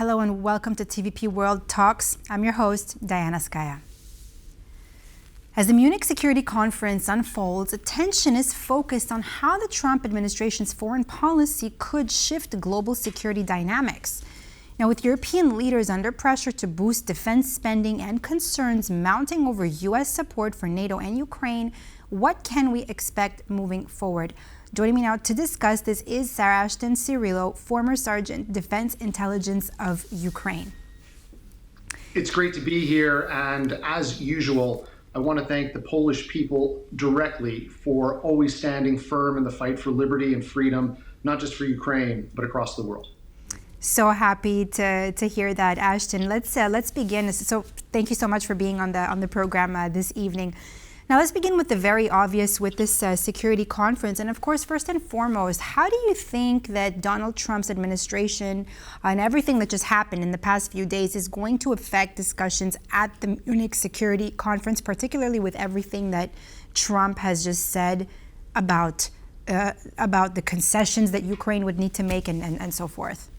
Hello and welcome to TVP World Talks. I'm your host, Diana Skaya. As the Munich Security Conference unfolds, attention is focused on how the Trump administration's foreign policy could shift global security dynamics. Now, with European leaders under pressure to boost defense spending and concerns mounting over U.S. support for NATO and Ukraine, what can we expect moving forward? Joining me now to discuss this is Sarah Ashton-Cirillo, former Sergeant Defense Intelligence of Ukraine. It's great to be here, and as usual, I want to thank the Polish people directly for always standing firm in the fight for liberty and freedom, not just for Ukraine, but across the world. So happy to hear that, Ashton. Let's begin. So thank you so much for being on the program this evening. Now let's begin with the very obvious with this security conference. And of course, first and foremost, how do you think that Donald Trump's administration and everything that just happened in the past few days is going to affect discussions at the Munich Security Conference, particularly with everything that Trump has just said about the concessions that Ukraine would need to make and so forth?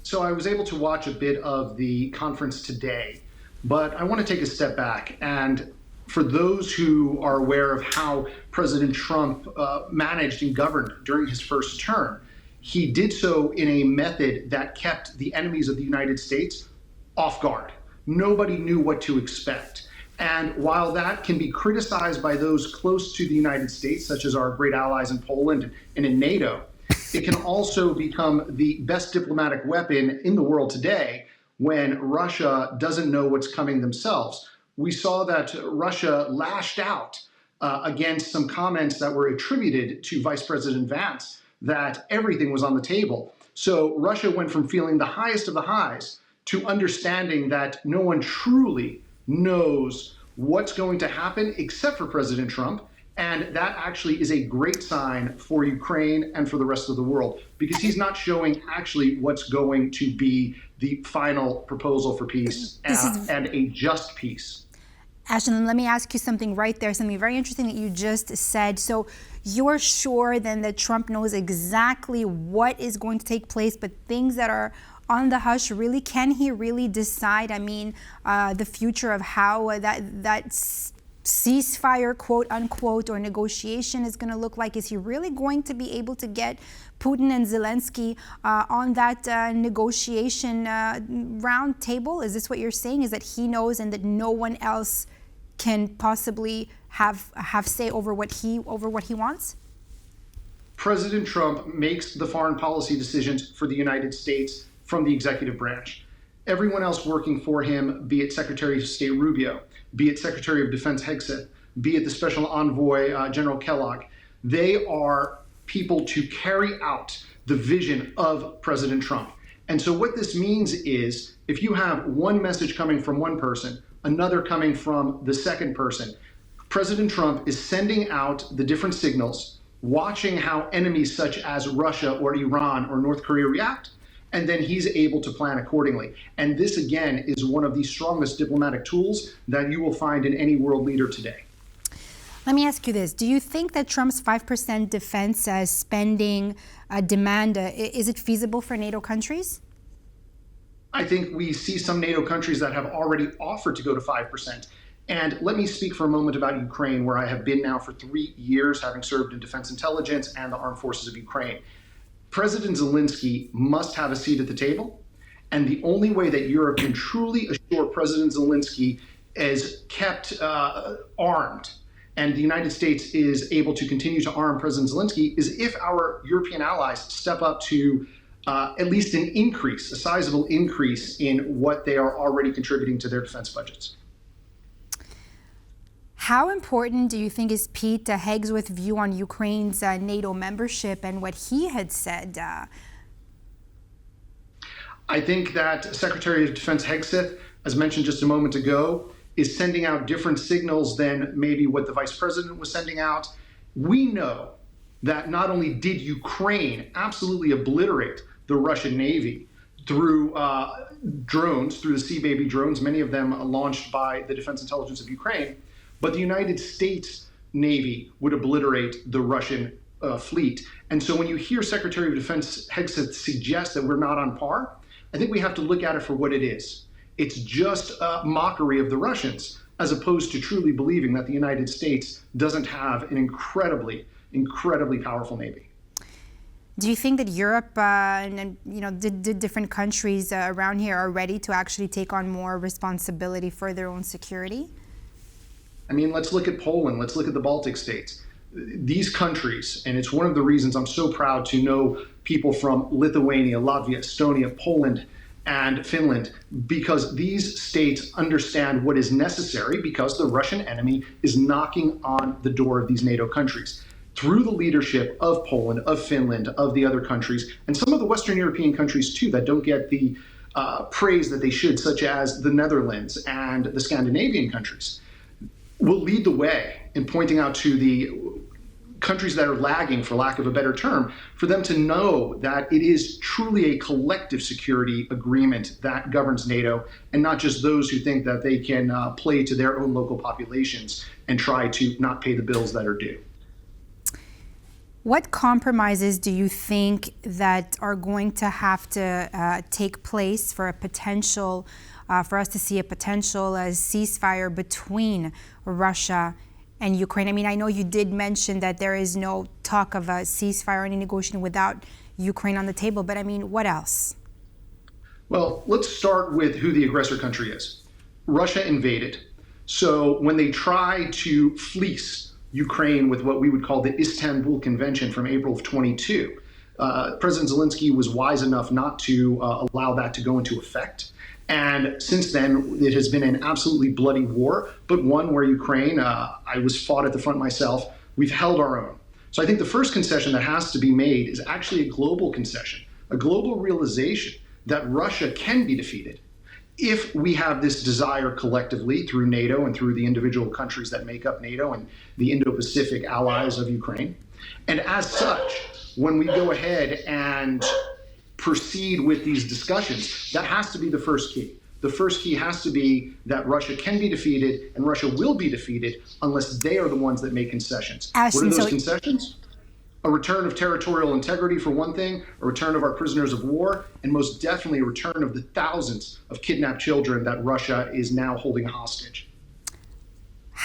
So I was able to watch a bit of the conference today, but I want to take a step back. And for those who are aware of how President Trump managed and governed during his first term, he did so in a method that kept the enemies of the United States off guard. Nobody knew what to expect. And while that can be criticized by those close to the United States, such as our great allies in Poland and in NATO, it can also become the best diplomatic weapon in the world today when Russia doesn't know what's coming themselves. We saw that Russia lashed out against some comments that were attributed to Vice President Vance, that everything was on the table. So Russia went from feeling the highest of the highs to understanding that no one truly knows what's going to happen except for President Trump. And that actually is a great sign for Ukraine and for the rest of the world, because he's not showing actually what's going to be the final proposal for peace and a just peace. Ashton, let me ask you something right there, something very interesting that you just said. So you're sure then that Trump knows exactly what is going to take place, but things that are on the hush, really, can he really decide, the future of how that ceasefire, quote unquote, or negotiation is going to look like? Is he really going to be able to get Putin and Zelensky on that negotiation round table? Is this what you're saying? Is that he knows and that no one else can possibly have say over what he wants? President Trump makes the foreign policy decisions for the United States from the executive branch. Everyone else working for him, be it Secretary of State Rubio, be it Secretary of Defense Hegseth, be it the Special Envoy General Kellogg, they are people to carry out the vision of President Trump. And so what this means is, if you have one message coming from one person, another coming from the second person, President Trump is sending out the different signals, watching how enemies such as Russia or Iran or North Korea react, and then he's able to plan accordingly. And this, again, is one of the strongest diplomatic tools that you will find in any world leader today. Let me ask you this. Do you think that Trump's 5% defense spending demand, is it feasible for NATO countries? I think we see some NATO countries that have already offered to go to 5%. And let me speak for a moment about Ukraine, where I have been now for 3 years, having served in defense intelligence and the armed forces of Ukraine. President Zelensky must have a seat at the table. And the only way that Europe can truly assure President Zelensky is kept armed, and the United States is able to continue to arm President Zelensky, is if our European allies step up to at least an increase, a sizable increase in what they are already contributing to their defense budgets. How important do you think is Pete Hegseth's view on Ukraine's NATO membership and what he had said? I think that Secretary of Defense Hegseth, as mentioned just a moment ago, is sending out different signals than maybe what the vice president was sending out. We know that not only did Ukraine absolutely obliterate the Russian Navy through drones, through the Sea Baby drones, many of them launched by the Defense Intelligence of Ukraine, but the United States Navy would obliterate the Russian fleet. And so when you hear Secretary of Defense Hegseth suggest that we're not on par, I think we have to look at it for what it is. It's just a mockery of the Russians, as opposed to truly believing that the United States doesn't have an incredibly powerful Navy. Do you think that Europe and the different countries around here are ready to actually take on more responsibility for their own security? I mean, let's look at Poland. Let's look at the Baltic states. These countries, and it's one of the reasons I'm so proud to know people from Lithuania, Latvia, Estonia, Poland, and Finland, because these states understand what is necessary because the Russian enemy is knocking on the door of these NATO countries. Through the leadership of Poland, of Finland, of the other countries, and some of the Western European countries too that don't get the praise that they should, such as the Netherlands and the Scandinavian countries, will lead the way in pointing out to the countries that are lagging, for lack of a better term, for them to know that it is truly a collective security agreement that governs NATO, and not just those who think that they can play to their own local populations and try to not pay the bills that are due. What compromises do you think that are going to have to take place for a potential, for us to see a potential ceasefire between Russia and Ukraine? I mean, I know you did mention that there is no talk of a ceasefire or any negotiation without Ukraine on the table, but I mean, what else? Well, let's start with who the aggressor country is. Russia invaded. So when they try to fleece Ukraine with what we would call the Istanbul Convention from April of 22, President Zelensky was wise enough not to allow that to go into effect. And since then, it has been an absolutely bloody war, but one where Ukraine, I was fought at the front myself, we've held our own. So I think the first concession that has to be made is actually a global concession, a global realization that Russia can be defeated if we have this desire collectively through NATO and through the individual countries that make up NATO and the Indo-Pacific allies of Ukraine. And as such, when we go ahead and proceed with these discussions, that has to be the first key. The first key has to be that Russia can be defeated, and Russia will be defeated unless they are the ones that make concessions. Ashton, what are those concessions? A return of territorial integrity, for one thing, a return of our prisoners of war, and most definitely a return of the thousands of kidnapped children that Russia is now holding hostage.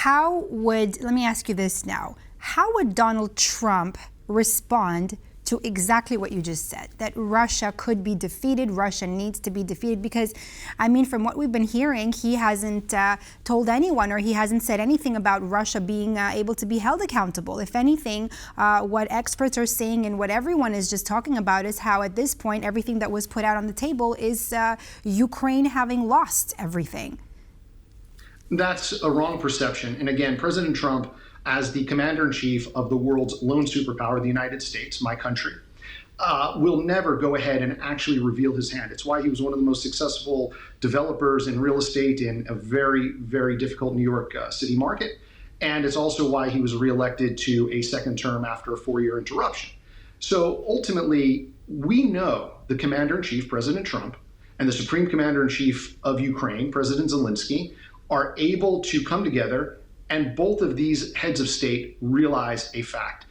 Let me ask you this now, how would Donald Trump respond to exactly what you just said, that Russia could be defeated, Russia needs to be defeated? Because, I mean, from what we've been hearing, he hasn't told anyone, or he hasn't said anything about Russia being able to be held accountable. If anything, what experts are saying and what everyone is just talking about is how at this point, everything that was put out on the table is Ukraine having lost everything. That's a wrong perception. And again, President Trump, as the commander-in-chief of the world's lone superpower, the United States, my country, will never go ahead and actually reveal his hand. It's why he was one of the most successful developers in real estate in a very, very difficult New York City market. And it's also why he was reelected to a second term after a 4-year interruption. So ultimately, we know the commander-in-chief, President Trump, and the supreme commander-in-chief of Ukraine, President Zelensky, are able to come together. And both of these heads of state realize a fact.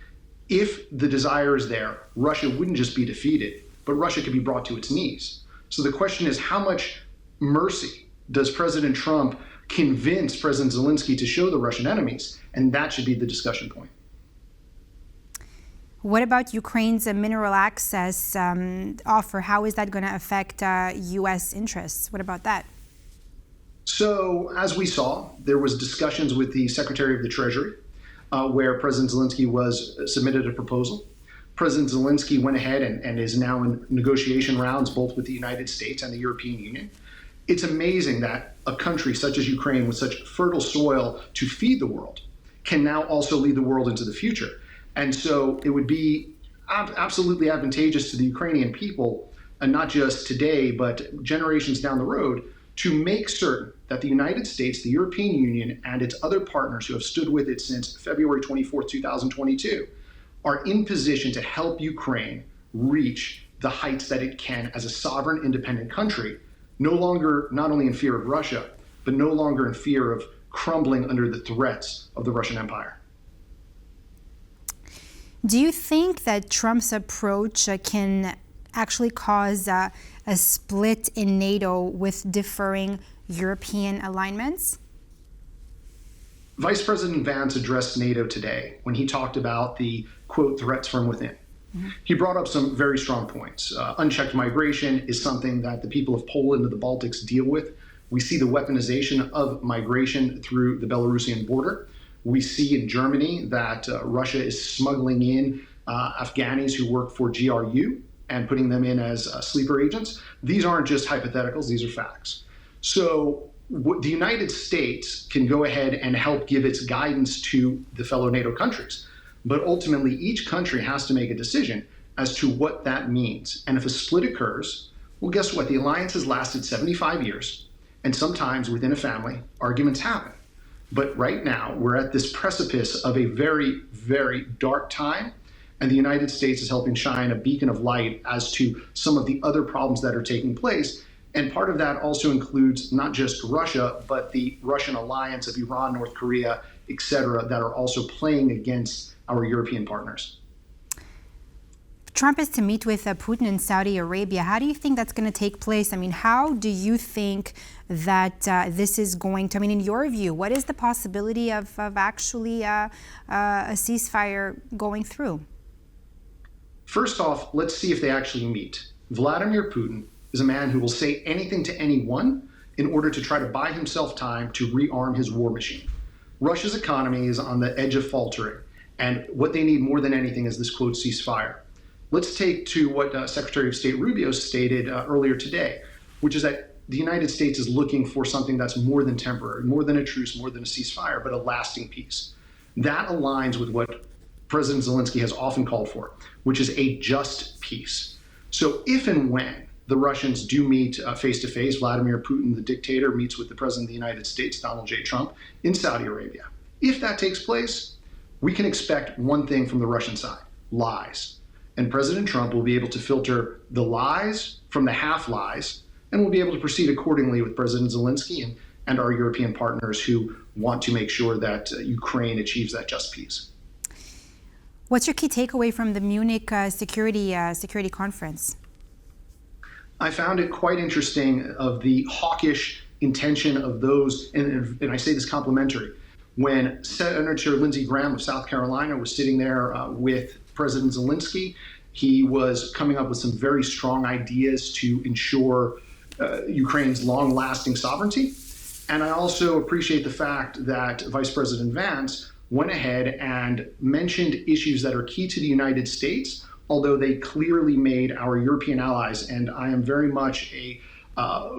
If the desire is there, Russia wouldn't just be defeated, but Russia could be brought to its knees. So the question is, how much mercy does President Trump convince President Zelensky to show the Russian enemies? And that should be the discussion point. What about Ukraine's mineral access offer? How is that going to affect U.S. interests? What about that? So, as we saw, there was discussions with the Secretary of the Treasury, where President Zelensky submitted a proposal. President Zelensky went ahead and is now in negotiation rounds both with the United States and the European Union. It's amazing that a country such as Ukraine, with such fertile soil to feed the world, can now also lead the world into the future. And so it would be absolutely advantageous to the Ukrainian people, and not just today, but generations down the road, to make certain that the United States, the European Union, and its other partners who have stood with it since February 24, 2022, are in position to help Ukraine reach the heights that it can as a sovereign, independent country, no longer not only in fear of Russia, but no longer in fear of crumbling under the threats of the Russian Empire. Do you think that Trump's approach can actually cause a a split in NATO with differing European alignments? Vice President Vance addressed NATO today when he talked about the, quote, threats from within. He brought up some very strong points. Unchecked migration is something that the people of Poland and the Baltics deal with. We see the weaponization of migration through the Belarusian border. We see in Germany that Russia is smuggling in Afghanis who work for GRU and putting them in as sleeper agents. These aren't just hypotheticals, these are facts. So the United States can go ahead and help give its guidance to the fellow NATO countries. But ultimately, each country has to make a decision as to what that means. And if a split occurs, well, guess what? The alliance has lasted 75 years. And sometimes within a family, arguments happen. But right now, we're at this precipice of a very, very dark time. And the United States is helping shine a beacon of light as to some of the other problems that are taking place. And part of that also includes not just Russia, but the Russian alliance of Iran, North Korea, et cetera, that are also playing against our European partners. Trump is to meet with Putin in Saudi Arabia. How do you think that's going to take place? I mean, how do you think that this is going to, I mean, in your view, what is the possibility of actually a ceasefire going through? First off, let's see if they actually meet. Vladimir Putin is a man who will say anything to anyone in order to try to buy himself time to rearm his war machine. Russia's economy is on the edge of faltering, and what they need more than anything is this, quote, ceasefire. Let's take to what Secretary of State Rubio stated earlier today, which is that the United States is looking for something that's more than temporary, more than a truce, more than a ceasefire, but a lasting peace. That aligns with what President Zelensky has often called for, which is a just peace. So if and when the Russians do meet face-to-face, Vladimir Putin, the dictator, meets with the President of the United States, Donald J. Trump, in Saudi Arabia. If that takes place, we can expect one thing from the Russian side, lies. And President Trump will be able to filter the lies from the half-lies, and will be able to proceed accordingly with President Zelensky and our European partners who want to make sure that Ukraine achieves that just peace. What's your key takeaway from the Munich Security Conference? I found it quite interesting of the hawkish intention of those, and I say this complimentary, when Senator Lindsey Graham of South Carolina was sitting there with President Zelensky, he was coming up with some very strong ideas to ensure Ukraine's long-lasting sovereignty. And I also appreciate the fact that Vice President Vance went ahead and mentioned issues that are key to the United States, although they clearly made our European allies, and I am very much a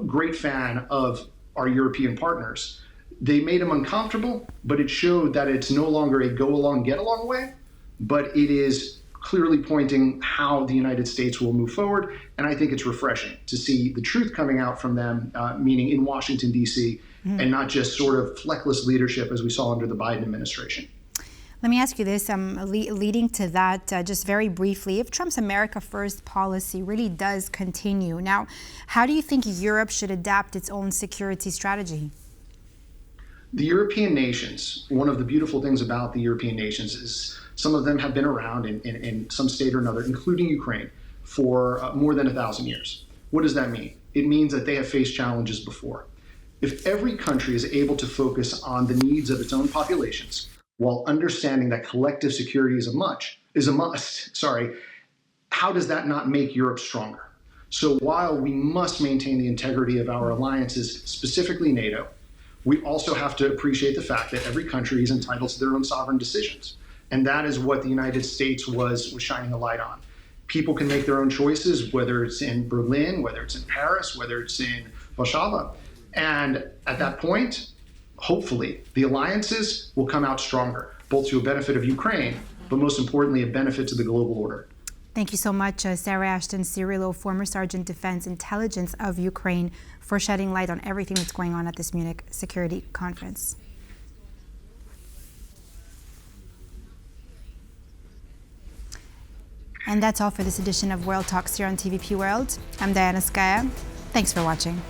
great fan of our European partners. They made them uncomfortable, but it showed that it's no longer a go-along, get-along way, but it is clearly pointing how the United States will move forward. And I think it's refreshing to see the truth coming out from them, meaning in Washington, D.C., and not just sort of fleckless leadership as we saw under the Biden administration. Let me ask you this, leading to that, just very briefly, if Trump's America First policy really does continue, now, how do you think Europe should adapt its own security strategy? The European nations, one of the beautiful things about the European nations is some of them have been around in some state or another, including Ukraine, for more than 1,000 years. What does that mean? It means that they have faced challenges before. If every country is able to focus on the needs of its own populations, while understanding that collective security is a must, how does that not make Europe stronger? So while we must maintain the integrity of our alliances, specifically NATO, we also have to appreciate the fact that every country is entitled to their own sovereign decisions. And that is what the United States was shining a light on. People can make their own choices, whether it's in Berlin, whether it's in Paris, whether it's in Warsaw. And at that point, hopefully, the alliances will come out stronger, both to a benefit of Ukraine, but most importantly, a benefit to the global order. Thank you so much, Sarah Ashton-Cirillo, former Sergeant Defense Intelligence of Ukraine, for shedding light on everything that's going on at this Munich Security Conference. And that's all for this edition of World Talks here on TVP World. I'm Diana Skaya. Thanks for watching.